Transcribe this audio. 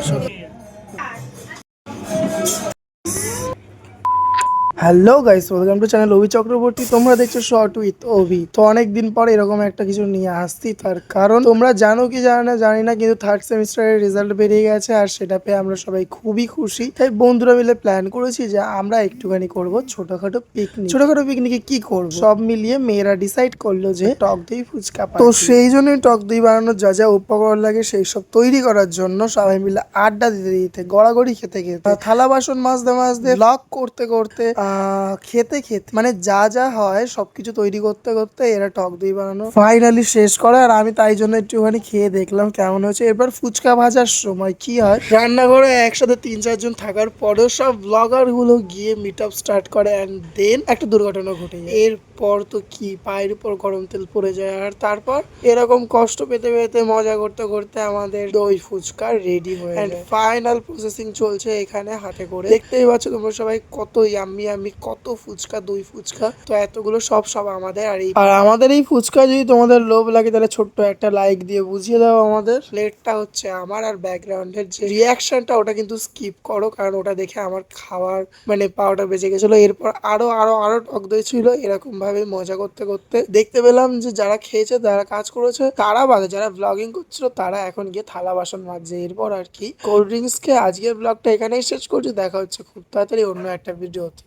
চলো। Hello guys, welcome to channel Abhi Chakraborty. তোমরা দেখছো শর্ট উইথ অভি। তো অনেকদিন পর এরকম একটা কিছু নিয়ে আসছি, তার কারণ তোমরা জানো কি জানি না, কিন্তু থার্ড সেমিস্টারের রেজাল্ট বেরিয়ে গেছে আর সেটা পেয়ে আমরা সবাই খুবই খুশি। তাই বন্ধুরা মিলে প্ল্যান করেছি যে আমরা একটুখানি করব ছোটখাটো পিকনিক। ছোটখাটো পিকনিকে কি করব, সব মিলিয়ে মেয়েরা ডিসাইড করলো যে টক দই ফুচকা পার্টি। তো সেই জন্যই টক দই বানানোর যা যা উপকরণ লাগে সেই সব তৈরি করার জন্য সবাই মিলে আড্ডা দিতে দিতে, গড়াগড়ি খেতে খেতে, থালা বাসন মাজতে মাজতে, ব্লগ করতে করতে, খেতে খেতে, মানে যা যা হয় সবকিছু তৈরি করতে করতে এরা টক দই বানানো ফাইনালি শেষ করে। আর আমি তাই জন্য একটুখানি খেয়ে দেখলাম কেমন হয়েছে। এবার ফুচকা ভাজার সময় কি হয়, রান্নাঘরে একসাথে 3-4 জন থাকার পরেও সব ব্লগার গুলো গিয়ে মিট আপ স্টার্ট করে, অ্যান্ড দেন একটা দুর্ঘটনা ঘটে যায়। এরপর তো কি, পায়ের উপর গরম তেল পড়ে যায়। আর তারপর এরকম কষ্ট পেতে পেতে, মজা করতে করতে আমাদের দই ফুচকা রেডি হয়ে যায়। ফাইনাল প্রসেসিং চলছে এখানে হাতে করে। দেখতেই পাচ্ছ তোমরা সবাই কত ইয়াম্মি ইয়াম্মি, কত ফুচকা, দই ফুচকা। তো এতগুলো সব আমাদের। আর আমাদের এই ফুচকা যদি তোমাদের লোভ লাগে তাহলে ছোট্ট একটা লাইক দিয়ে বুঝিয়ে দাও আমাদের। প্লেটটা হচ্ছে আমার, আর ব্যাকগ্রাউন্ডের যে রিয়াকশনটা ওটা কিন্তু স্কিপ করো, কারণ ওটা দেখে আমার খাওয়ার মানে পাওয়াটা বেঁচে গেছিলো। এরপর আরো আরো আরো টক দই ছিল। এরকম ভাবে মজা করতে করতে দেখতে পেলাম যে যারা খেয়েছে, যারা কাজ করেছে তারা বাদে, যারা ব্লগিং করছিল তারা এখন গিয়ে থালা বাসন মাজছে। এরপর আর কি কোল্ড ড্রিঙ্কস খেয়ে আজকের ব্লগটা এখানেই শেষ করছি। দেখা হচ্ছে খুব তাড়াতাড়ি অন্য একটা ভিডিওতে।